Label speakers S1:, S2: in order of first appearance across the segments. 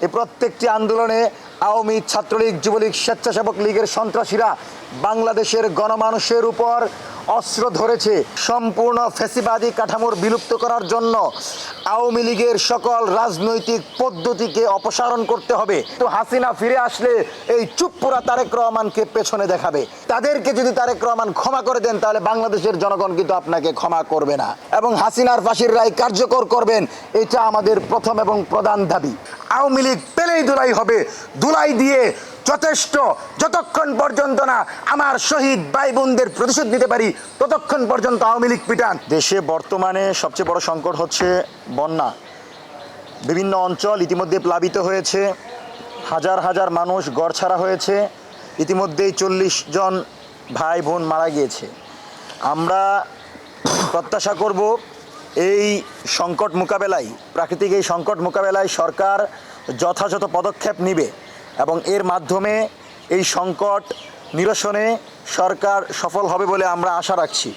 S1: এই প্রত্যেকটি আন্দোলনে আওয়ামী, ছাত্রলীগ, যুবলীগ, স্বেচ্ছাসেবক লীগের সন্ত্রাসীরা বাংলাদেশের গণমানুষের উপর অস্ত্র ধরেছে। সম্পূর্ণ ফ্যাসিবাদী কাঠামোর বিলুপ্ত করার জন্য আওয়ামী লীগের সকল রাজনৈতিক পদ্ধতিকে অপসারণ করতে হবে। তো হাসিনা ফিরে আসলে এই চুপ্পুরা তারেক রহমানকে পেছনে দেখাবে। তাদেরকে যদি তারেক রহমান ক্ষমা করে দেন তাহলে বাংলাদেশের জনগণ কিন্তু আপনাকে ক্ষমা করবে না, এবং হাসিনার ফাঁসির রায় কার্যকর করবেন, এটা আমাদের প্রথম এবং প্রধান দাবি। আওয়ামী লীগ পেলেই ধুলাই হবে, ধুলাই দিয়ে যথেষ্ট, যতক্ষণ পর্যন্ত না আমার শহীদ ভাই বোনদের প্রতিশোধ নিতে পারি ততক্ষণ পর্যন্ত আওয়ামী লীগ পিটান। দেশে বর্তমানে সবচেয়ে বড় সংকট হচ্ছে বন্যা। বিভিন্ন অঞ্চল ইতিমধ্যে প্লাবিত হয়েছে, হাজার হাজার মানুষ ঘরছাড়া হয়েছে, ইতিমধ্যেই 40 জন ভাই বোন মারা গিয়েছে। আমরা প্রত্যাশা করব এই সংকট মোকাবেলায়, প্রাকৃতিক এই সংকট মোকাবেলায় সরকার যথাযথ পদক্ষেপ নেবে এবং এর মাধ্যমে এই সংকট নিরসনে সরকার সফল হবে বলে আমরা আশা রাখছি।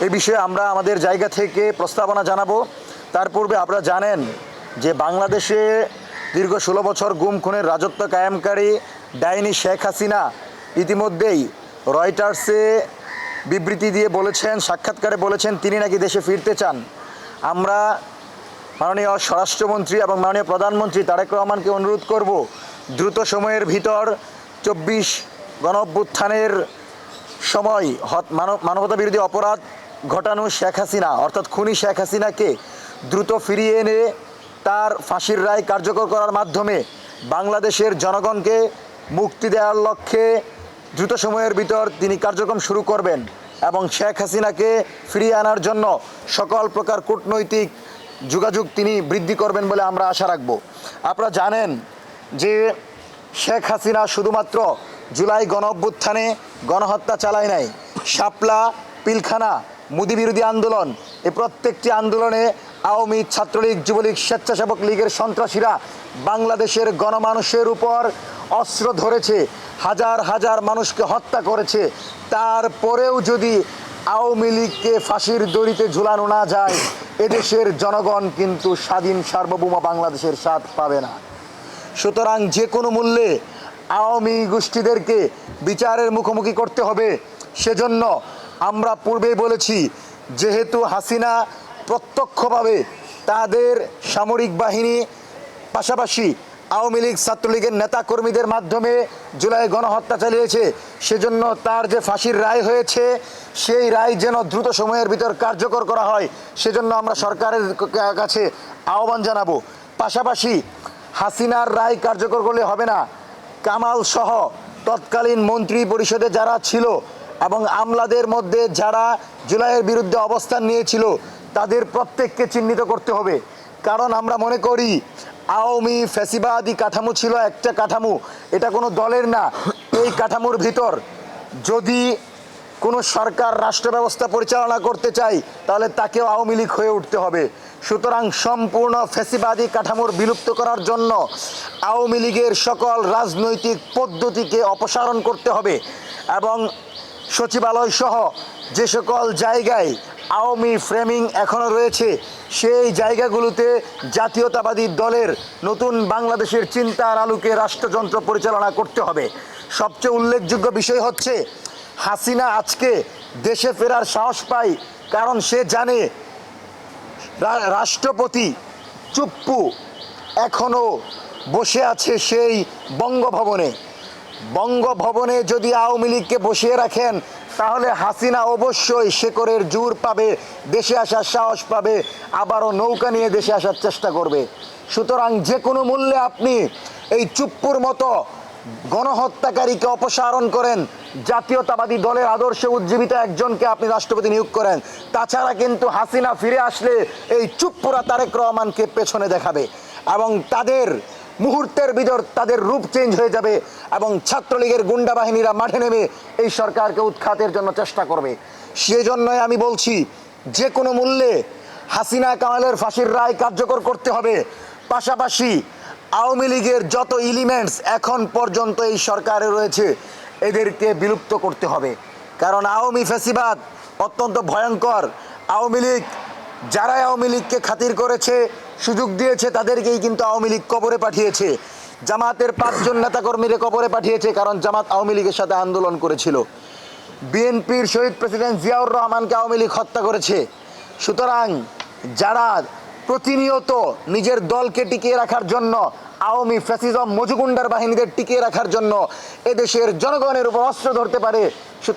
S1: এই বিষয়ে আমরা আমাদের জায়গা থেকে প্রস্তাবনা জানাবো। তার পূর্বে আপনারা জানেন যে বাংলাদেশে দীর্ঘ 16 বছর গুম খুনের রাজত্ব কায়েমকারী ডাইনি শেখ হাসিনা ইতিমধ্যেই রয়টার্সে বিবৃতি দিয়ে বলেছেন, সাক্ষাৎকারে বলেছেন তিনি নাকি দেশে ফিরতে চান। আমরা মাননীয় স্বরাষ্ট্রমন্ত্রী এবং মাননীয় প্রধানমন্ত্রী তারেক রহমানকে অনুরোধ করব দ্রুত সময়ের ভিতর 24 গণঅভ্যুত্থানের সময় মানবতা বিরোধী অপরাধ ঘটানো শেখ হাসিনা অর্থাৎ খুনি শেখ হাসিনাকে দ্রুত ফিরিয়ে এনে তার ফাঁসির রায় কার্যকর করার মাধ্যমে বাংলাদেশের জনগণকে মুক্তি দেওয়ার লক্ষ্যে দ্রুত সময়ের ভিতর তিনি কার্যক্রম শুরু করবেন এবং শেখ হাসিনাকে ফিরিয়ে আনার জন্য সকল প্রকার কূটনৈতিক যোগাযোগ তিনি বৃদ্ধি করবেন বলে আমরা আশা রাখব। আপনারা জানেন যে শেখ হাসিনা শুধুমাত্র জুলাই গণঅভ্যুত্থানে গণহত্যা চালায় নাই, শাপলা, পিলখানা, মোদি বিরোধী আন্দোলন, এই প্রত্যেকটি আন্দোলনে আওয়ামী, ছাত্রলীগ, যুবলীগ, স্বেচ্ছাসেবক লীগের সন্ত্রাসীরা বাংলাদেশের গণমানুষের উপর অস্ত্র ধরেছে, হাজার হাজার মানুষকে হত্যা করেছে। তারপরেও যদি আওয়ামী লীগকে ফাঁসির দড়িতে ঝুলানো না যায়, এদেশের জনগণ কিন্তু স্বাধীন সার্বভৌম বাংলাদেশের স্বাদ পাবে না। সুতরাং যে কোনো মূল্যে আওয়ামী গোষ্ঠীদেরকে বিচারের মুখোমুখি করতে হবে। সেজন্য আমরা পূর্বেই বলেছি, যেহেতু হাসিনা প্রত্যক্ষভাবে তাদের সামরিক বাহিনী পাশাপাশি আওয়ামী লীগ, ছাত্রলীগের নেতাকর্মীদের মাধ্যমে জুলাই গণহত্যা চালিয়েছে, সেজন্য তার যে ফাঁসির রায় হয়েছে সেই রায় যেন দ্রুত সময়ের ভিতর কার্যকর করা হয়, সেজন্য আমরা সরকারের কাছে আহ্বান জানাবো। পাশাপাশি হাসিনার রায় কার্যকর করলে হবে না, কামাল সহ তৎকালীন মন্ত্রী পরিষদে যারা ছিল এবং আমলাদের মধ্যে যারা জুলাইয়ের বিরুদ্ধে অবস্থান নিয়েছিল তাদের প্রত্যেককে চিহ্নিত করতে হবে। কারণ আমরা মনে করি আওয়ামী ফ্যাসিবাদী কাঠামো ছিল একটা কাঠামো, এটা কোনো দলের না। এই কাঠামোর ভিতর যদি কোনো সরকার রাষ্ট্র ব্যবস্থা পরিচালনা করতে চায় তাহলে তাকেও আওয়ামী লীগ হয়ে উঠতে হবে। সুতরাং সম্পূর্ণ ফ্যাসিবাদী কাঠামোর বিলুপ্ত করার জন্য আওয়ামী লীগের সকল রাজনৈতিক পদ্ধতিকে অপসারণ করতে হবে এবং সচিবালয় সহ যে সকল জায়গায় আওয়ামী ফ্রেমিং এখনও রয়েছে সেই জায়গাগুলোতে জাতীয়তাবাদী দলের নতুন বাংলাদেশের চিন্তার আলোকে রাষ্ট্রযন্ত্র পরিচালনা করতে হবে। সবচেয়ে উল্লেখযোগ্য বিষয় হচ্ছে হাসিনা আজকে দেশে ফেরার সাহস পায়, কারণ সে জানে রাষ্ট্রপতি চুপ্পু এখনও বসে আছে সেই বঙ্গভবনে। বঙ্গভবনে যদি আওয়ামী লীগকে বসিয়ে রাখেন তাহলে হাসিনা অবশ্যই শেকড়ের জোর পাবে, দেশে আসার সাহস পাবে, আবারও নৌকা নিয়ে দেশে আসার চেষ্টা করবে। সুতরাং যে কোনো মূল্যে আপনি এই চুপ্পুর মতো গণহত্যাকারীকে অপসারণ করেন, জাতীয়তাবাদী দলের আদর্শে উজ্জীবিত একজনকে আপনি রাষ্ট্রপতি নিয়োগ করেন, তাছাড়া কিন্তু হাসিনা ফিরে আসলে এই চুপ্পুরা তারেক রহমানকে পেছনে দেখাবে এবং তাদের মুহূর্তের ভিতর তাদের রূপ চেঞ্জ হয়ে যাবে এবং ছাত্রলীগের গুন্ডা বাহিনীরা মাঠে নেমে এই সরকারকে উৎখাতের জন্য চেষ্টা করবে। সেজন্যই আমি বলছি যে কোনো মূল্যে হাসিনা কামালের ফাঁসির রায় কার্যকর করতে হবে। পাশাপাশি আওয়ামী লীগের যত এলিমেন্টস এখন পর্যন্ত এই সরকারে রয়েছে এদেরকে বিলুপ্ত করতে হবে, কারণ আওয়ামী ফ্যাসিবাদ অত্যন্ত ভয়ঙ্কর। আওয়ামী লীগ যারাই আওয়ামী লীগকে খাতির করেছে, সুযোগ দিয়েছে, তাদেরকেই কিন্তু আওয়ামী লীগ কবরে পাঠিয়েছে। জামাতের 5 জন নেতাকর্মীরে কবরে পাঠিয়েছে, কারণ জামাত আওয়ামী লীগের সাথে আন্দোলন করেছিল। বিএনপির শহীদ প্রেসিডেন্ট জিয়াউর রহমানকে আওয়ামী লীগ হত্যা করেছে। সুতরাং যারা প্রতিনিয়ত নিজের দলকে টিকিয়ে রাখার জন্য, আওয়ামী ফ্যাসিজম মজুগুন্ডার বাহিনীদের টিকিয়ে রাখার জন্য এদেশের জনগণের উপর অস্ত্র ধরতে পারে,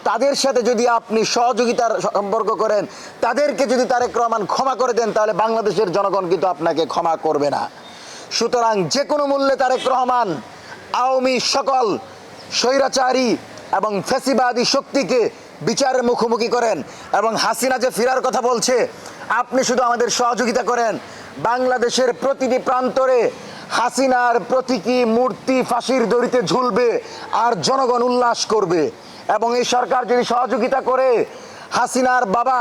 S1: তাদের সাথে যদি আপনি সহযোগিতার সম্পর্ক করেন, তাদেরকে যদি তারেক রহমান ক্ষমা করে দেন, তাহলে বাংলাদেশের জনগণ কিন্তু আপনাকে ক্ষমা করবে না। সুতরাং যে কোনো মূল্যে তারেক রহমান আওয়ামী সকল স্বৈরাচারী এবং ফ্যাসিবাদী শক্তিকে বিচারের মুখোমুখি করেন। এবং হাসিনা যে ফেরার কথা বলছে, আপনি শুধু আমাদের সহযোগিতা করেন। বাংলাদেশের প্রতিটি প্রান্তরে হাসিনার প্রতীকী মূর্তি ফাঁসির দড়িতে ঝুলবে আর জনগণ উল্লাস করবে। এবং এই সরকার যদি সহযোগিতা করে, হাসিনার বাবা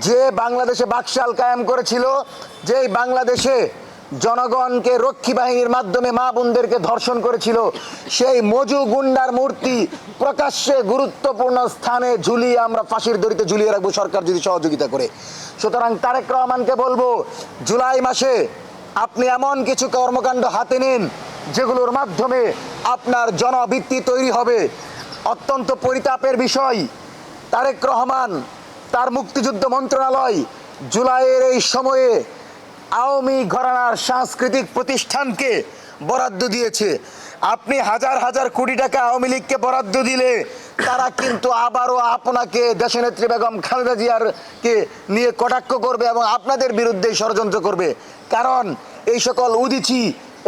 S1: যে বাংলাদেশে বাকশাল কায়েম করেছিল, যে বাংলাদেশে জনগণকে রক্ষী বাহিনীর মাধ্যমে মা বোনদেরকে ধর্ষণ করেছিল, সেই মজু গুন্ডার মূর্তি প্রকাশ্যে গুরুত্বপূর্ণ স্থানে ঝুলিয়ে আমরা ফাঁসির দড়িতে ঝুলিয়ে রাখবো, সরকার যদি সহযোগিতা করে। সুতরাং তারেক রহমানকে বলবো, জুলাই মাসে আপনি এমন কিছু কর্মকাণ্ড হাতে নিন যেগুলোর মাধ্যমে আপনার জনভিত্তি তৈরি হবে। অত্যন্ত পরিতাপের বিষয়, তারেক রহমান তার মুক্তিযুদ্ধ মন্ত্রণালয় জুলাইয়ের এই সময়ে আওয়ামী ঘরানার সাংস্কৃতিক প্রতিষ্ঠানকে বরাদ্দ দিয়েছে। আপনি হাজার হাজার কোটি টাকা আওয়ামী লীগকে বরাদ্দ দিলে তারা কিন্তু আবারও আপনাকে দেশনেত্রী বেগম খালেদা জিয়ারকে নিয়ে কটাক্ষ করবে এবং আপনাদের বিরুদ্ধে ষড়যন্ত্র করবে। কারণ এই সকল উদীচী,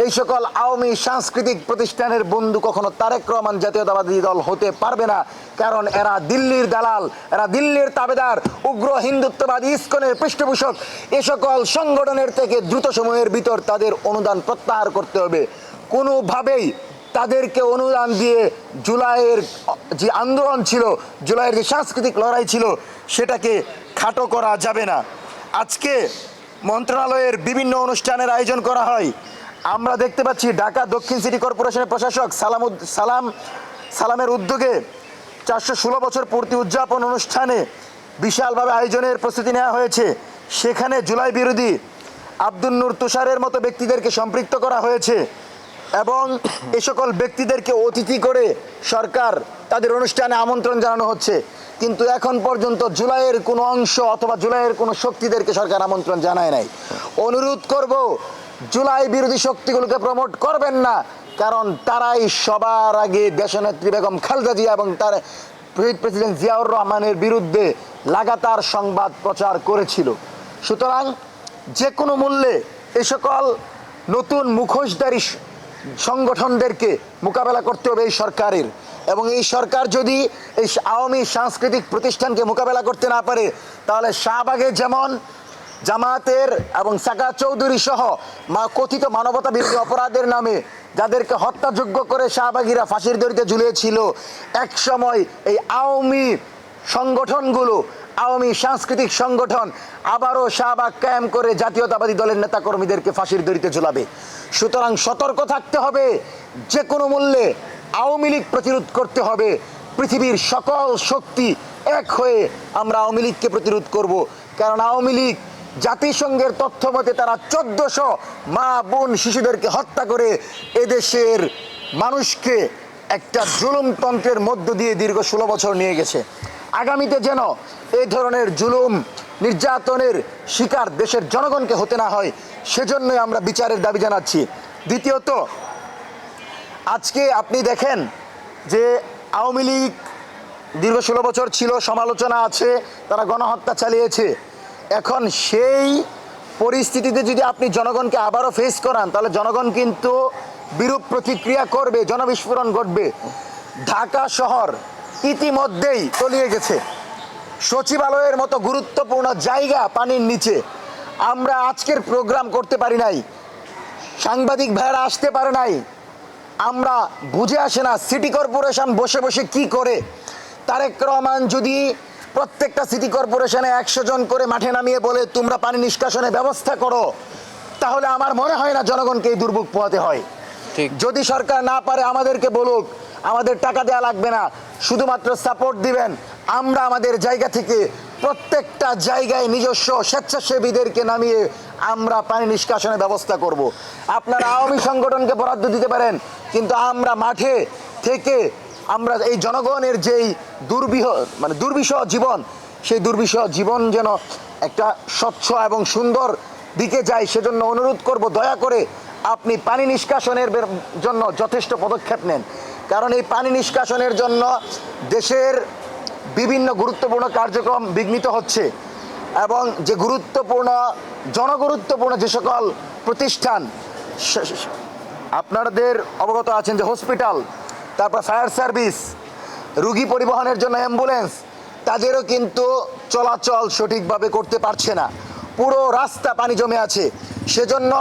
S1: এই সকল আওয়ামী সাংস্কৃতিক প্রতিষ্ঠানের বন্ধু কখনো তারেক রহমান জাতীয়তাবাদী দল হতে পারবে না। কারণ এরা দিল্লির দালাল, এরা দিল্লির তাবেদার, উগ্র হিন্দুত্ববাদী ইসকনের পৃষ্ঠপোষক। এ সকল সংগঠনের থেকে দ্রুত সময়ের ভিতর তাদের অনুদান প্রত্যাহার করতে হবে। কোনোভাবেই তাদেরকে অনুদান দিয়ে জুলাইয়ের যে আন্দোলন ছিল, জুলাইয়ের যে সাংস্কৃতিক লড়াই ছিল, সেটাকে খাটো করা যাবে না। আজকে মন্ত্রণালয়ের বিভিন্ন অনুষ্ঠানের আয়োজন করা হয়। আমরা দেখতে পাচ্ছি ঢাকা দক্ষিণ সিটি কর্পোরেশনের প্রশাসক সালামের উদ্যোগে 416 বছর পূর্তি উদযাপন অনুষ্ঠানে বিশালভাবে আয়োজনের প্রস্তুতি নেওয়া হয়েছে। সেখানে জুলাই বিরোধী আব্দুল নূর তুষারের মতো ব্যক্তিদেরকে সম্পৃক্ত করা হয়েছে এবং এ সকল ব্যক্তিদেরকে অতিথি করে সরকার তাদের অনুষ্ঠানে আমন্ত্রণ জানানো হচ্ছে। কিন্তু এখন পর্যন্ত জুলাইয়ের কোনো অংশ অথবা জুলাইয়ের কোনো শক্তিদেরকে সরকার আমন্ত্রণ জানায় নাই। অনুরোধ করব, জুলাই বিরোধী শক্তিগুলোকে প্রমোট করবেন না, কারণ তারাই সবার আগে দেশনেত্রী বেগম খালেদা জিয়া এবং তার প্রেসিডেন্ট জিয়াউর রহমানের বিরুদ্ধে লাগাতার সংবাদ প্রচার করেছিল। সুতরাং যে কোনো মূল্যে এ সকল নতুন মুখোশধারী সংগঠনদেরকে মোকাবেলা করতে হবে এই সরকারের। এবং এই সরকার যদি এই আওয়ামী সাংস্কৃতিক প্রতিষ্ঠানকে মোকাবেলা করতে না পারে, তাহলে শাহবাগে যেমন জামাতের এবং সাকা চৌধুরী সহ কথিত মানবতা বিরোধী অপরাধের নামে যাদেরকে হত্যাযোগ্য করে শাহবাগীরা ফাঁসির দড়িতে ঝুলিয়েছিল, এক সময় এই আওয়ামী সংগঠনগুলো, আওয়ামী সাংস্কৃতিক সংগঠন আবারও শাহবাগ কায়েম করে জাতীয়তাবাদী দলের নেতাকর্মীদেরকে ফাঁসির দড়িতে ঝুলাবে। সুতরাং সতর্ক থাকতে হবে, যে কোনো মূল্যে আওয়ামী লীগ প্রতিরোধ করতে হবে। পৃথিবীর সকল শক্তি এক হয়ে আমরা আওয়ামী লীগকে প্রতিরোধ করব। কারণ আওয়ামী লীগ জাতিসংঘের তথ্য মতে তারা 1400 মা বোন শিশুদেরকে হত্যা করে এদেশের মানুষকে একটা জুলুমতন্ত্রের মধ্য দিয়ে দীর্ঘ 16 বছর নিয়ে গেছে। আগামীতে যেন এই ধরনের জুলুম নির্যাতনের শিকার দেশের জনগণকে হতে না হয়, সেজন্যই আমরা বিচারের দাবি জানাচ্ছি। দ্বিতীয়ত, আজকে আপনি দেখেন যে আওয়ামী লীগ দীর্ঘ 16 বছর ছিল, সমালোচনা আছে, তারা গণহত্যা চালিয়েছে। এখন সেই পরিস্থিতিতে যদি আপনি জনগণকে আবারও ফেস করান, তাহলে জনগণ কিন্তু বিরূপ প্রতিক্রিয়া করবে, জনবিস্ফোরণ ঘটবে। ঢাকা শহর ইতিমধ্যেই তলিয়ে গেছে, সচিবালয়ের মতো গুরুত্বপূর্ণ জায়গা পানির নিচে। আমরা আজকের প্রোগ্রাম করতে পারি নাই, সাংবাদিক ভাইরা আসতে পারে নাই। আমরা বুঝে আসে না সিটি কর্পোরেশন বসে বসে কি করে। তারেক রহমান যদি প্রত্যেকটা সিটি কর্পোরেশনে 100 জন করে মাঠে নামিয়ে বলে তোমরা পানি নিষ্কাশনের ব্যবস্থা করো, তাহলে আমার মনে হয় না জনগণকে এই দুর্ভোগ পোহাতে হয়। যদি সরকার না পারে আমাদেরকে বলুক, আমাদের টাকা দেওয়া লাগবে না, শুধুমাত্র সাপোর্ট দিবেন। আমরা আমাদের জায়গা থেকে প্রত্যেকটা জায়গায় নিজস্ব স্বেচ্ছাসেবীদেরকে নামিয়ে আমরা পানি নিষ্কাশনের ব্যবস্থা করব। আপনারা আওয়ামী সংগঠনকে বরাদ্দ দিতে পারেন, কিন্তু আমরা মাঠে থেকে আমরা এই জনগণের যেই দুর্বিষহ জীবন, সেই দুর্বিষহ জীবন যেন একটা স্বচ্ছ এবং সুন্দর দিকে যায়, সেজন্য অনুরোধ করব দয়া করে আপনি পানি নিষ্কাশনের জন্য যথেষ্ট পদক্ষেপ নেন। কারণ এই পানি নিষ্কাশনের জন্য দেশের বিভিন্ন গুরুত্বপূর্ণ কার্যক্রম বিঘ্নিত হচ্ছে, এবং যে জনগুরুত্বপূর্ণ যে সকল প্রতিষ্ঠান আপনাদের অবগত আছেন, যে হসপিটাল, তারপর ফায়ার সার্ভিস, রুগী পরিবহনের জন্য অ্যাম্বুলেন্স, তাদেরও কিন্তু চলাচল সঠিকভাবে করতে পারছে না, পুরো রাস্তা পানি জমে আছে। সেজন্য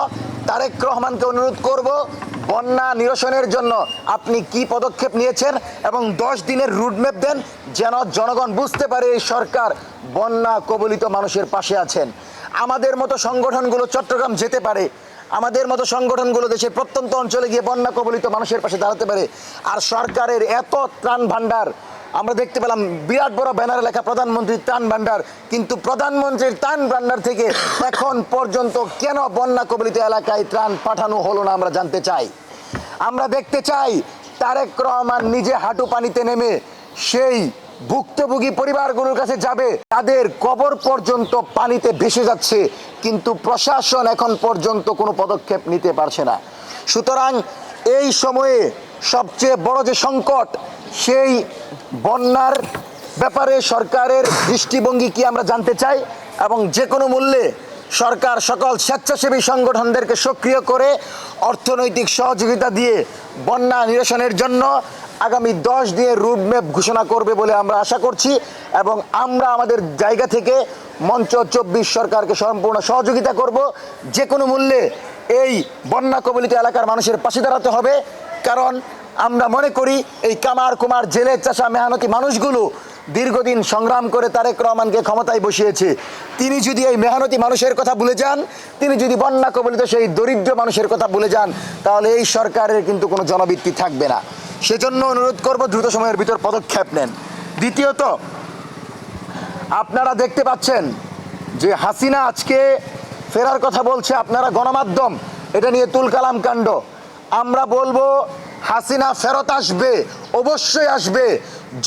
S1: তারেক রহমানকে অনুরোধ করব, বন্যা নিরসনের জন্য আপনি কি পদক্ষেপ নিয়েছেন এবং 10 দিনের রুটম্যাপ দেন, যেন জনগণ বুঝতে পারে এই সরকার বন্যা কবলিত মানুষের পাশে আছেন। আমাদের মতো সংগঠনগুলো চট্টগ্রাম যেতে পারে, আমাদের মতো সংগঠনগুলো দেশের প্রত্যন্ত অঞ্চলে গিয়ে বন্যা কবলিত মানুষের পাশে দাঁড়াতে পারে। আর সরকারের এত ত্রাণ ভাণ্ডার, আমরা দেখতে পেলাম বিরাট বড় ব্যানারে লেখা প্রধানমন্ত্রীর ত্রাণ ভাণ্ডার, কিন্তু প্রধানমন্ত্রীর ত্রাণ ভাণ্ডার থেকে এখন পর্যন্ত কেন বন্যা কবলিত এলাকায় ত্রাণ পাঠানো হলো না আমরা জানতে চাই। আমরা দেখতে চাই তারেক রহমান নিজে হাঁটু পানিতে নেমে সেই ভুক্তভোগী পরিবারগুলোর কাছে যাবে, তাদের কবর পর্যন্ত পানিতে ভেসে যাচ্ছে, কিন্তু প্রশাসন এখন পর্যন্ত কোনো পদক্ষেপ নিতে পারছে না। সুতরাং এই সময়ে সবচেয়ে বড় যে সংকট, সেই বন্যার ব্যাপারে সরকারের দৃষ্টিভঙ্গি কি আমরা জানতে চাই, এবং যে কোনো মূল্যে সরকার সকল স্বেচ্ছাসেবী সংগঠনদেরকে সক্রিয় করে অর্থনৈতিক সহযোগিতা দিয়ে বন্যা নিরসনের জন্য আগামী 10 দিনের রুটম্যাপ ঘোষণা করবে বলে আমরা আশা করছি, এবং আমরা আমাদের জায়গা থেকে মঞ্চ 24 সরকারকে সম্পূর্ণ সহযোগিতা করব। যে কোনো মূল্যে এই বন্যা কবলিত এলাকার মানুষের পাশে দাঁড়াতে হবে, কারণ আমরা মনে করি এই কামার কুমার জেলে চাষা মেহনতি মানুষগুলো দীর্ঘদিন সংগ্রাম করে তারেক রহমানকে ক্ষমতায় বসিয়েছে। তিনি যদি এই মেহনতি মানুষের কথা ভুলে যান, তিনি যদি বন্যা কবলিত সেই দরিদ্র মানুষের কথা ভুলে যান, তাহলে এই সরকারের কিন্তু কোনো জনভিত্তি থাকবে না। সেজন্য অনুরোধ করব দ্রুত সময়ের ভিতর পদক্ষেপ নেন। দ্বিতীয়ত, আপনারা দেখতে পাচ্ছেন যে হাসিনা আজকে ফেরার কথা বলছে, আপনারা গণমাধ্যম এটা নিয়ে তুলকালাম কাণ্ড। আমরা বলবো হাসিনা ফেরত আসবে, অবশ্যই আসবে।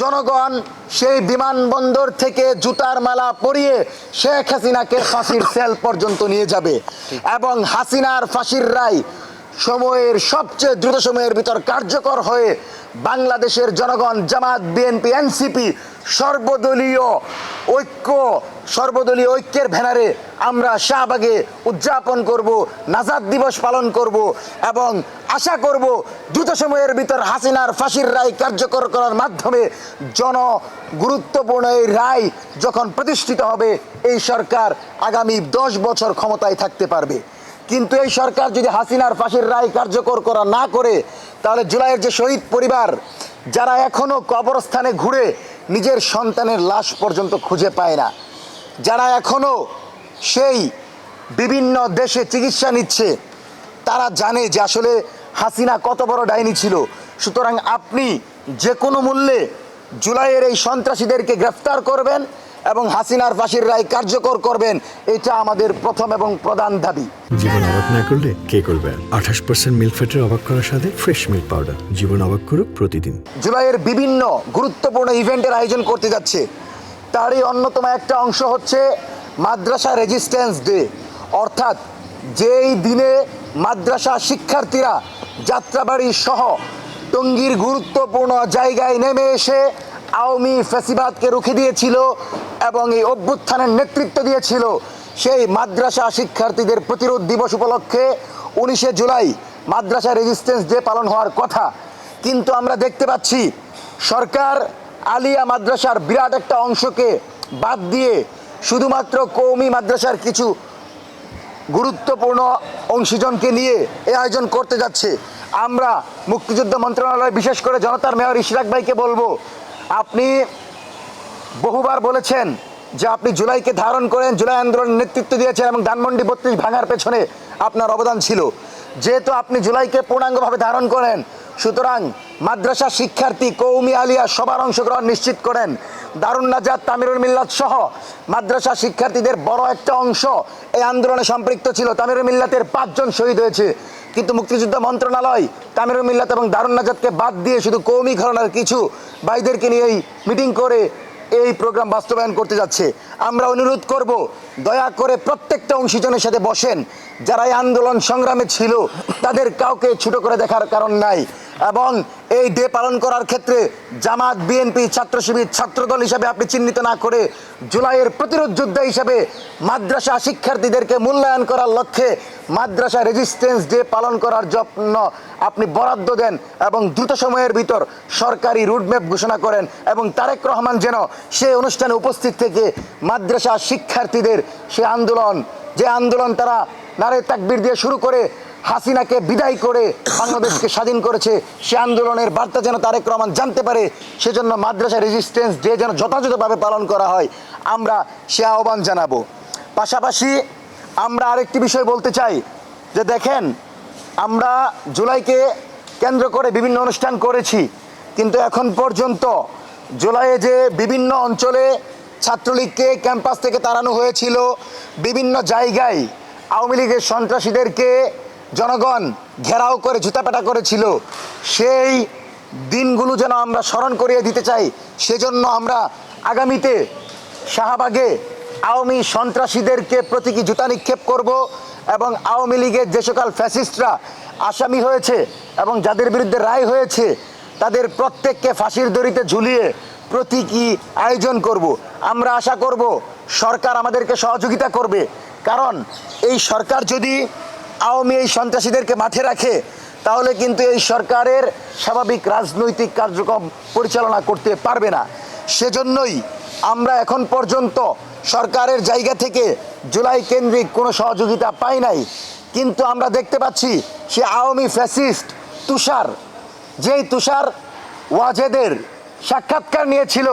S1: জনগণ সেই বিমানবন্দর থেকে জুতার মালা পরিয়ে শেখ হাসিনাকে ফাঁসির সেল পর্যন্ত নিয়ে যাবে, এবং হাসিনার ফাঁসির রায় সময়ের সবচেয়ে দ্রুত সময়ের ভিতর কার্যকর হয়ে বাংলাদেশের জনগণ, জামাত, বিএনপি, এনসিপি সর্বদলীয় ঐক্যের ব্যানারে আমরা শাহবাগে উদযাপন করব, নাজাত দিবস পালন করব, এবং আশা করব দ্রুত সময়ের ভিতর হাসিনার ফাঁসির রায় কার্যকর করার মাধ্যমে গুরুত্বপূর্ণ এই রায় যখন প্রতিষ্ঠিত হবে, এই সরকার আগামী 10 বছর ক্ষমতায় থাকতে পারবে। কিন্তু এই সরকার যদি হাসিনার ফাঁসির রায় কার্যকর করা না করে, তাহলে জুলাইয়ের যে শহীদ পরিবার, যারা এখনো কবরস্থানে ঘুরে নিজের সন্তানের লাশ পর্যন্ত খুঁজে পায় না, যারা এখনো সেই বিভিন্ন দেশে চিকিৎসা নিচ্ছে, তারা জানে যে আসলে হাসিনা কত বড় ডাইনি ছিল। সুতরাং আপনি যে কোনো মূল্যে জুলাইয়ের এই সন্ত্রাসীদেরকে গ্রেফতার করবেন এবং হাসিনার ফাঁসির রায় কার্যকর করবেন, এটা আমাদের প্রথম এবং প্রধান দাবি।
S2: জীবন অবাক না করলে কে করবে? 28% মিল্ক ফ্যাটের অবাক করার সাথে ফ্রেশ মিল্ক পাউডার। জীবন অবাক করুক প্রতিদিন।
S1: জুলাইয়ের বিভিন্ন গুরুত্বপূর্ণ ইভেন্টের আয়োজন করতে যাচ্ছে, তারই অন্যতম একটা অংশ হচ্ছে মাদ্রাসা রেজিস্ট্যান্স ডে, অর্থাৎ যেই দিনে মাদ্রাসা শিক্ষার্থীরা যাত্রাবাড়ি সহ টঙ্গীর গুরুত্বপূর্ণ জায়গায় নেমে এসে আওয়ামী ফ্যাসিবাদকে রুখে দিয়েছিল এবং এই অভ্যুত্থানের নেতৃত্ব দিয়েছিল, সেই মাদ্রাসা শিক্ষার্থীদের প্রতিরোধ দিবস উপলক্ষে 19শে জুলাই মাদ্রাসা রেজিস্ট্যান্স ডে পালন হওয়ার কথা। কিন্তু আমরা দেখতে পাচ্ছি সরকার আলিয়া মাদ্রাসার বিরাট একটা অংশকে বাদ দিয়ে শুধুমাত্র কওমি মাদ্রাসার কিছু গুরুত্বপূর্ণ অংশীজনকে নিয়ে এই আয়োজন করতে যাচ্ছে। আমরা মুক্তিযুদ্ধ মন্ত্রণালয়, বিশেষ করে জনতার মেয়র ইশরাক ভাইকে বলবো, আপনি বহুবার বলেছেন যে আপনি জুলাইকে ধারণ করেন, জুলাই আন্দোলনের নেতৃত্ব দিয়েছেন এবং ধানমন্ডি 32 ভাঙার পেছনে আপনার অবদান ছিল। যেহেতু আপনি জুলাইকে পূর্ণাঙ্গভাবে ধারণ করেন, সুতরাং মাদ্রাসা শিক্ষার্থী, কওমি, আলিয়া সবার অংশগ্রহণ নিশ্চিত করেন। দারুন নাজাত, তামিরুল মিল্লাত সহ মাদ্রাসা শিক্ষার্থীদের বড় একটা অংশ এই আন্দোলনে সম্পৃক্ত ছিল। তামিরুল মিল্লাতের 5 জন শহীদ হয়েছে, কিন্তু মুক্তিযুদ্ধ মন্ত্রণালয় তামিরুল মিল্লাত এবং দারুন নাজাতকে বাদ দিয়ে শুধু কওমি ঘরানার কিছু ভাইদেরকে নিয়ে এই মিটিং করে এই প্রোগ্রাম বাস্তবায়ন করতে যাচ্ছে। আমরা অনুরোধ করব, দয়া করে প্রত্যেকটা অংশীজনের সাথে বসেন। যারা এই আন্দোলন সংগ্রামে ছিল তাদের কাউকে ছোট করে দেখার কারণ নাই, এবং এই ডে পালন করার ক্ষেত্রে জামাত, বিএনপি, ছাত্র শিবির, ছাত্রদল হিসাবে আপনি চিহ্নিত না করে জুলাইয়ের প্রতিরোধ যোদ্ধা হিসাবে মাদ্রাসা শিক্ষার্থীদেরকে মূল্যায়ন করার লক্ষ্যে মাদ্রাসা রেজিস্ট্যান্স ডে পালন করার জন্য আপনি বরাদ্দ দেন এবং দ্রুত সময়ের ভিতর সরকারি রুটম্যাপ ঘোষণা করেন, এবং তারেক রহমান যেন সেই অনুষ্ঠানে উপস্থিত থেকে মাদ্রাসা শিক্ষার্থীদের সে আন্দোলন, যে আন্দোলন তারা নারে তাকবীর দিয়ে শুরু করে হাসিনাকে বিদায় করে বাংলাদেশকে স্বাধীন করেছে, সে আন্দোলনের বার্তা যেন তারেক রহমান জানতে পারে, সেজন্য মাদ্রাসা রেজিস্ট্যান্স ডে যেন যথাযথভাবে পালন করা হয়, আমরা সে আহ্বান জানাবো। পাশাপাশি আমরা আরেকটি বিষয় বলতে চাই যে দেখেন, আমরা জুলাইকে কেন্দ্র করে বিভিন্ন অনুষ্ঠান করেছি, কিন্তু এখন পর্যন্ত জুলাইয়ে যে বিভিন্ন অঞ্চলে ছাত্রলীগকে ক্যাম্পাস থেকে তাড়ানো হয়েছিল, বিভিন্ন জায়গায় আওয়ামী লীগের সন্ত্রাসীদেরকে জনগণ ঘেরাও করে জুতাপেটা করেছিল, সেই দিনগুলো যেন আমরা স্মরণ করিয়ে দিতে চাই। সেজন্য আমরা আগামীতে শাহবাগে আওয়ামী সন্ত্রাসীদেরকে প্রতীকী জুতা নিক্ষেপ করব, এবং আওয়ামী লীগের যে সকল ফ্যাসিস্টরা আসামি হয়েছে এবং যাদের বিরুদ্ধে রায় হয়েছে তাদের প্রত্যেককে ফাঁসির দড়িতে ঝুলিয়ে প্রতীকী আয়োজন করব। আমরা আশা করব সরকার আমাদেরকে সহযোগিতা করবে, কারণ এই সরকার যদি আওয়ামী এই সন্ত্রাসীদেরকে মাঠে রাখে তাহলে কিন্তু এই সরকারের স্বাভাবিক রাজনৈতিক কার্যক্রম পরিচালনা করতে পারবে না। সেজন্যই আমরা এখন পর্যন্ত সরকারের জায়গা থেকে জুলাই কেন্দ্রিক কোনো সহযোগিতা পাই নাই, কিন্তু আমরা দেখতে পাচ্ছি সে আওয়ামী ফ্যাসিস্ট তুষার, যেই তুষার ওয়াজেদের সাক্ষাৎকার নিয়েছিল,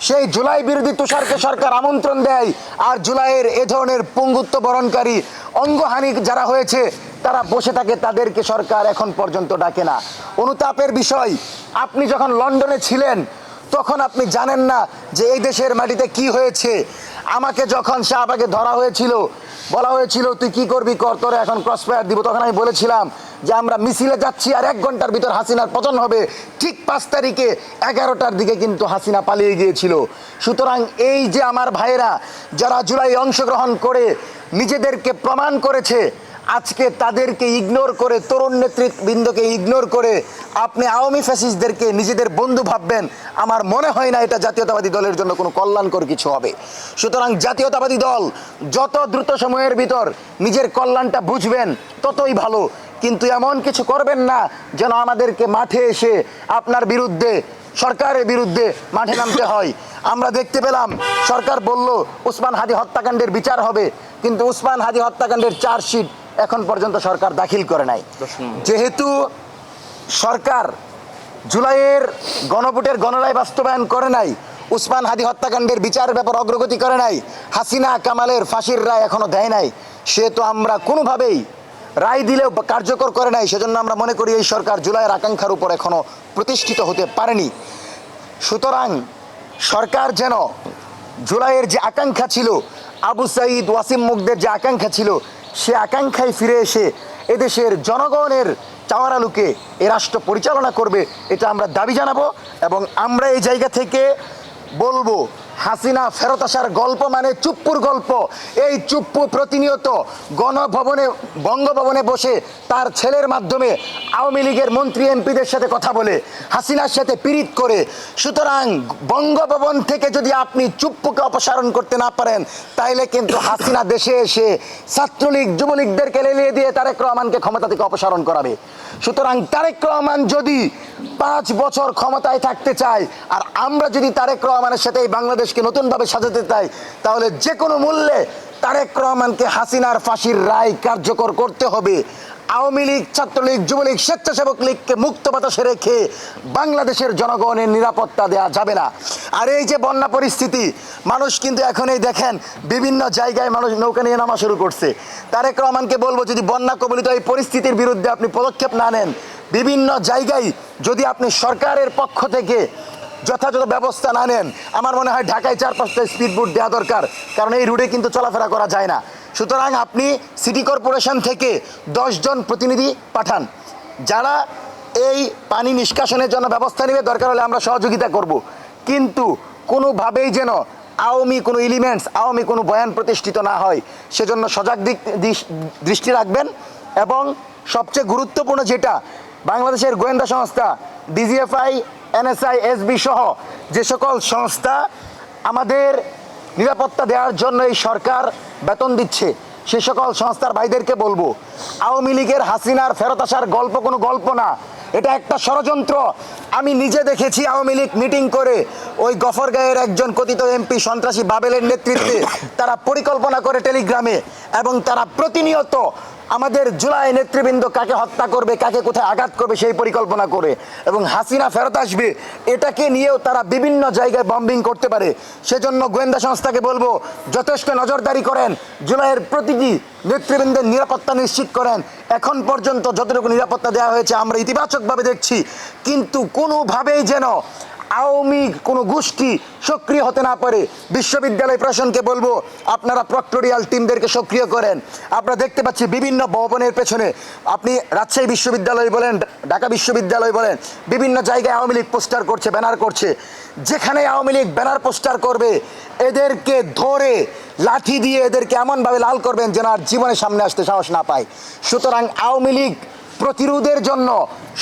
S1: সেই জুলাই বিরোধী তুষারকে সরকার আমন্ত্রণ দেয়, আর জুলাইয়ের এ ধরনের পঙ্গুত্ব বরণকারী অঙ্গহানি যারা হয়েছে তারা বসে থাকে, তাদেরকে সরকার এখন পর্যন্ত ডাকে না। অনুতাপের বিষয়, আপনি যখন লন্ডনে ছিলেন তখন আপনি জানেন না যে এই দেশের মাটিতে কি হয়েছে। আমাকে যখন শাহবাগে ধরা হয়েছিল, বলা হয়েছিল তুই কি করবি কর, তোরে এখন ক্রসফায়ার দিব, তখন আমি বলেছিলাম যে আমরা মিছিলে যাচ্ছি আর 1 ঘন্টার ভিতর হাসিনার পতন হবে। ঠিক 5 তারিখে 11টার দিকে কিন্তু হাসিনা পালিয়ে গিয়েছিল। সুতরাং এই যে আমার ভাইয়েরা যারা জুলাই অংশগ্রহণ করে নিজেদেরকে প্রমাণ করেছে, আজকে তাদেরকে ইগনোর করে, তরুণ নেতৃবৃন্দকে ইগনোর করে আপনি আওয়ামী ফ্যাসিস্টদেরকে নিজেদের বন্ধু ভাববেন, আমার মনে হয় না এটা জাতীয়তাবাদী দলের জন্য কোনো কল্যাণকর কিছু হবে। সুতরাং জাতীয়তাবাদী দল যত দ্রুত সময়ের ভিতর নিজের কল্যাণটা বুঝবেন ততই ভালো, কিন্তু এমন কিছু করবেন না যেন আমাদেরকে মাঠে এসে আপনার বিরুদ্ধে, সরকারের বিরুদ্ধে মাঠে নামতে হয়। আমরা দেখতে পেলাম সরকার বলল ওসমান হাদি হত্যাকাণ্ডের বিচার হবে, কিন্তু ওসমান হাদি হত্যাকাণ্ডের চার্জশিট এখন পর্যন্ত সরকার দাখিল করে নাই। যেহেতু সরকার জুলাইয়ের গণভোটের গণরায় বাস্তবায়ন করে নাই, ওসমান হাদি হত্যাকাণ্ডের বিচারের ব্যাপার অগ্রগতি করে নাই, হাসিনা কামালের ফাঁসির রায় এখনো দেয় নাই, সেহেতু আমরা কোনোভাবেই রায় দিলেও কার্যকর করে নাই। সেজন্য আমরা মনে করি এই সরকার জুলাইয়ের আকাঙ্ক্ষার উপর এখনো প্রতিষ্ঠিত হতে পারেনি। সুতরাং সরকার যেন জুলাইয়ের যে আকাঙ্ক্ষা ছিল, আবু সাঈদ, ওয়াসিম মুগদের যে আকাঙ্ক্ষা ছিল, সে আকাঙ্ক্ষায় ফিরে এসে এদেশের জনগণের চাওয়ার আলোকে এ রাষ্ট্র পরিচালনা করবে, এটা আমরা দাবি জানাবো। এবং আমরা এই জায়গা থেকে বলবো, হাসিনা ফেরত আসার গল্প মানে চুপ্পুর গল্প। এই চুপ্পু প্রতিনিয়ত গণভবনে, বঙ্গভবনে বসে তার ছেলের মাধ্যমে আওয়ামী লীগের মন্ত্রী এমপিদের সাথে কথা বলে, হাসিনার সাথে পীড়িত করে। সুতরাং বঙ্গভবন থেকে যদি আপনি চুপ্পুকে অপসারণ করতে না পারেন, তাইলে কিন্তু হাসিনা দেশে এসে ছাত্রলীগ, যুবলীগদেরকে লেলিয়ে দিয়ে তারেক রহমানকে ক্ষমতা থেকে অপসারণ করাবে। সুতরাং তারেক রহমান যদি 5 বছর ক্ষমতায় থাকতে চায়, আর আমরা যদি তারেক রহমানের সাথে এই বাংলাদেশকে নতুনভাবে সাজাতে চাই, তাহলে যে কোনো মূল্যে তারেক রহমানকে হাসিনার ফাঁসির রায় কার্যকর করতে হবে। আওয়ামী লীগ, ছাত্রলীগ, যুবলীগ, স্বেচ্ছাসেবক লীগকে মুক্ত বাতাসে রেখে বাংলাদেশের জনগণের নিরাপত্তা দেওয়া যাবে না। আর এই যে বন্যা পরিস্থিতি, মানুষ কিন্তু এখন এই দেখেন বিভিন্ন জায়গায় মানুষ নৌকা নিয়ে নামা শুরু করছে। তারেক রহমানকে বলবো, যদি বন্যা কবলিত এই পরিস্থিতির বিরুদ্ধে আপনি পদক্ষেপ না নেন, বিভিন্ন জায়গায় যদি আপনি সরকারের পক্ষ থেকে যথাযথ ব্যবস্থা না নেন, আমার মনে হয় ঢাকায় 4-5টা স্পিড বোট দেওয়া দরকার, কারণ এই রুটে কিন্তু চলাফেরা করা যায় না। সুতরাং আপনি সিটি কর্পোরেশন থেকে 10 জন প্রতিনিধি পাঠান, যারা এই পানি নিষ্কাশনের জন্য ব্যবস্থা নেবে, দরকার হলে আমরা সহযোগিতা করব। কিন্তু কোনোভাবেই যেন আওয়ামী কোনো এলিমেন্টস, আওয়ামী কোনো বয়ান প্রতিষ্ঠিত না হয়, সেজন্য সজাগ দৃষ্টি রাখবেন। এবং সবচেয়ে গুরুত্বপূর্ণ যেটা, বাংলাদেশের গোয়েন্দা সংস্থা ডিজিএফআই, এনএসআই, এসবি সহ যে সকল সংস্থা আমাদের নিরাপত্তা দেওয়ার জন্য এই সরকার বেতন দিচ্ছে, সে সকল সংস্থার ভাইদেরকে বলবো, আওয়ামী লীগের হাসিনার ফেরত আসার গল্প কোনো গল্প না, এটা একটা ষড়যন্ত্র। আমি নিজে দেখেছি আওয়ামী লীগ মিটিং করে ওই গফরগাঁয়ের একজন কথিত এমপি সন্ত্রাসী বাবেলের নেতৃত্বে তারা পরিকল্পনা করে টেলিগ্রামে, এবং তারা প্রতিনিয়ত আমাদের জুলাই নেতৃবৃন্দ কাকে হত্যা করবে, কাকে কোথায় আঘাত করবে সেই পরিকল্পনা করে, এবং হাসিনা ফেরত আসবে এটাকে নিয়েও তারা বিভিন্ন জায়গায় বম্বিং করতে পারে। সেজন্য গোয়েন্দা সংস্থাকে বলবো, যথেষ্ট নজরদারি করেন, জুলাইয়ের প্রতিটি নেতৃবৃন্দের নিরাপত্তা নিশ্চিত করেন। এখন পর্যন্ত যতটুকু নিরাপত্তা দেওয়া হয়েছে আমরা ইতিবাচকভাবে দেখছি, কিন্তু কোনোভাবেই যেন আওয়ামী কোনো গোষ্ঠী সক্রিয় হতে না পারে। বিশ্ববিদ্যালয় প্রশাসনকে বলবো, আপনারা প্রক্টোরিয়াল টিমদেরকে সক্রিয় করেন। আপনারা দেখতে পাচ্ছি বিভিন্ন ভবনের পেছনে, আপনি রাজশাহী বিশ্ববিদ্যালয় বলেন, ঢাকা বিশ্ববিদ্যালয় বলেন, বিভিন্ন জায়গায় আওয়ামী লীগ পোস্টার করছে, ব্যানার করছে। যেখানে আওয়ামী লীগ ব্যানার পোস্টার করবে, এদেরকে ধরে লাঠি দিয়ে এদেরকে এমনভাবে লাল করবেন যেন আর জীবনে সামনে আসতে সাহস না পায়। সুতরাং আওয়ামী লীগ প্রতিরোধের জন্য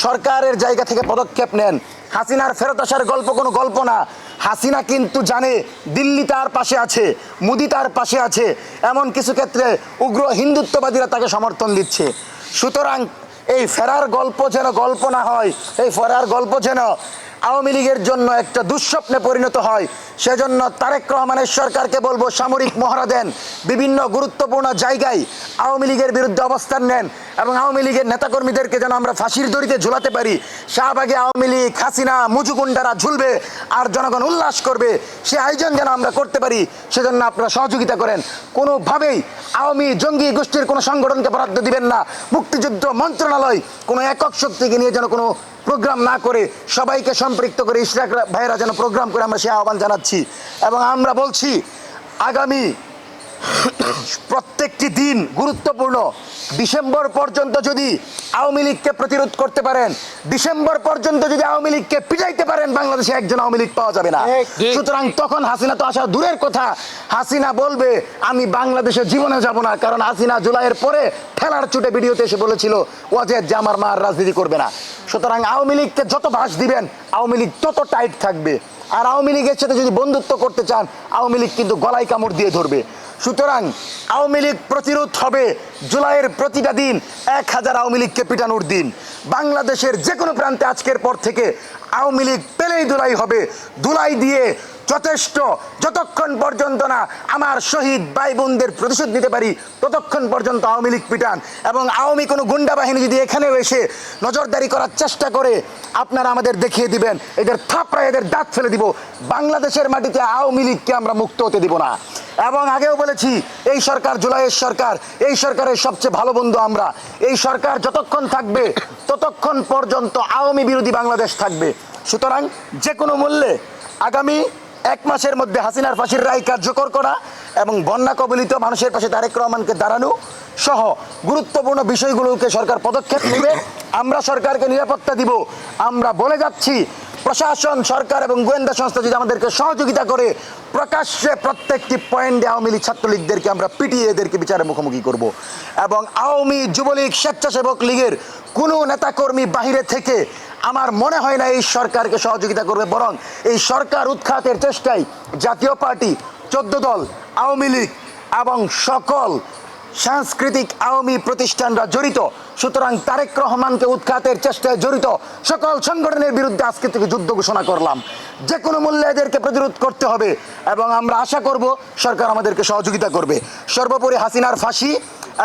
S1: সরকারের জায়গা থেকে পদক্ষেপ নেন। হাসিনার ফেরত আসার গল্প কোনো গল্প না। হাসিনা কিন্তু জানে দিল্লি তার পাশে আছে, মোদি তার পাশে আছে, এমন কিছু ক্ষেত্রে উগ্র হিন্দুত্ববাদীরা তাকে সমর্থন দিচ্ছে। সুতরাং এই ফেরার গল্প যেন গল্প না হয়, এই ফেরার গল্প যেন আওয়ামী লীগের জন্য একটা দুঃস্বপ্নে পরিণত হয়। সেজন্য তারেক রহমানের সরকারকে বলবো, সামরিক মহড়া দেন, বিভিন্ন গুরুত্বপূর্ণ জায়গায় আওয়ামী লীগের বিরুদ্ধে অবস্থান নেন, এবং আওয়ামী লীগের নেতাকর্মীদেরকে যেন আমরা ফাঁসির দড়িতে ঝুলাতে পারি। শাহবাগে আওয়ামী লীগ, হাসিনা, মুজুগুন্ডারা ঝুলবে আর জনগণ উল্লাস করবে, সে আয়োজন যেন আমরা করতে পারি। সেজন্য আপনারা সহযোগিতা করেন। কোনোভাবেই আওয়ামী জঙ্গি গোষ্ঠীর কোনো সংগঠনকে বরাদ্দ দিবেন না। মুক্তিযুদ্ধ মন্ত্রণালয় কোনো একক শক্তিকে নিয়ে যেন কোনো প্রোগ্রাম না করে সবাইকে সম্পৃক্ত করে ইশরাক ভাইয়েরা যেন প্রোগ্রাম করে, আমরা সে আহ্বান জানাচ্ছি। এবং আমরা বলছি, আগামী প্রত্যেকটি দিন গুরুত্বপূর্ণ। ডিসেম্বর পর্যন্ত যদি আওয়ামী লীগকে প্রতিরোধ করতে পারেন, ডিসেম্বর পর্যন্ত যদি আওয়ামী লীগকে পিটাইতে পারেন, বাংলাদেশে একজন আওয়ামী লীগ পাওয়া যাবে না। সুতরাং তখন হাসিনা তো আসা দূরের কথা, হাসিনা বলবে আমি বাংলাদেশে জীবনে যাব না, কারণ হাসিনা জুলাইয়ের পরে ঠেলার চুটে ভিডিওতে এসে বলেছিল ওয়াজেদ যে আমার মা আর রাজনীতি করবে না। সুতরাং আওয়ামী লীগকে যত ভাষ দিবেন আওয়ামী লীগ তত টাইট থাকবে। আর আওয়ামী লীগের সাথে যদি বন্ধুত্ব করতে চান, আওয়ামী লীগ কিন্তু গলায় কামড় দিয়ে ধরবে। সুতরাং আওয়ামী লীগ প্রতিরোধ হবে জুলাইয়ের প্রতিটা দিন 1000 আওয়ামী লীগকে পিটানোর দিন। বাংলাদেশের যে কোনো প্রান্তে আজকের পর থেকে আওয়ামী লীগ পেলেই ধুলাই হবে। ধুলাই দিয়ে যথেষ্ট, যতক্ষণ পর্যন্ত না আমার শহীদ ভাই বোনদের প্রতিশোধ নিতে পারি ততক্ষণ পর্যন্ত আওয়ামী লীগ পিটান। এবং আওয়ামী কোনো গুন্ডা বাহিনী যদি এখানেও এসে নজরদারি করার চেষ্টা করে, আপনারা আমাদের দেখিয়ে দিবেন, এদের থাপড়ায় এদের দাঁত ফেলে দিব। বাংলাদেশের মাটিতে আওয়ামী লীগকে আমরা মুক্ত হতে দিব না। এবং আগেও বলেছি, এই সরকার জুলাইয়ের সরকার, এই সরকারের সবচেয়ে ভালো বন্ধু আমরা। এই সরকার যতক্ষণ থাকবে ততক্ষণ পর্যন্ত আওয়ামী বিরোধী বাংলাদেশ থাকবে। সুতরাং যে কোনো মূল্যে আগামী 1 মাসের মধ্যে হাসিনার ফাঁসির রায় কার্যকর করা এবং বন্যা কবলিত মানুষের পাশে তারেক রহমানকে দাঁড়ানো সহ গুরুত্বপূর্ণ বিষয়গুলোকে সরকার পদক্ষেপ নেবে। আমরা সরকারকে নিরাপত্তা দিব। আমরা বলে যাচ্ছি, প্রশাসন, সরকার এবং গোয়েন্দা সংস্থা যদি আমাদেরকে সহযোগিতা করে, প্রকাশ্যে প্রত্যেকটি পয়েন্টে আওয়ামী লীগ ছাত্রলীগদেরকে আমরা পিটিয়ে এদেরকে বিচারের মুখোমুখি করব। এবং আওয়ামী যুবলীগ স্বেচ্ছাসেবক লীগের কোনো নেতাকর্মী বাহিরে থেকে আমার মনে হয় না এই সরকারকে সহযোগিতা করবে, বরং এই সরকার উৎখাতের চেষ্টায় জাতীয় পার্টি, 14 দল, আওয়ামী লীগ এবং সকল সাংস্কৃতিক আওয়ামী প্রতিষ্ঠানরা জড়িত। সুতরাং তারেক রহমানকে উৎখাতের চেষ্টায় জড়িত সকল সংগঠনের বিরুদ্ধে আজকে থেকে যুদ্ধ ঘোষণা করলাম। যে কোনো মূল্যে এদেরকে প্রতিরোধ করতে হবে এবং আমরা আশা করব সরকার আমাদেরকে সহযোগিতা করবে। সর্বোপরি হাসিনার ফাঁসি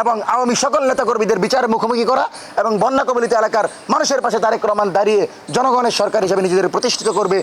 S1: এবং আওয়ামী সকল নেতাকর্মীদের বিচারের মুখোমুখি করা এবং বন্যা কবলিত এলাকার মানুষের পাশে তারেক রহমান দাঁড়িয়ে জনগণের সরকার হিসেবে নিজেদের প্রতিষ্ঠিত করবে।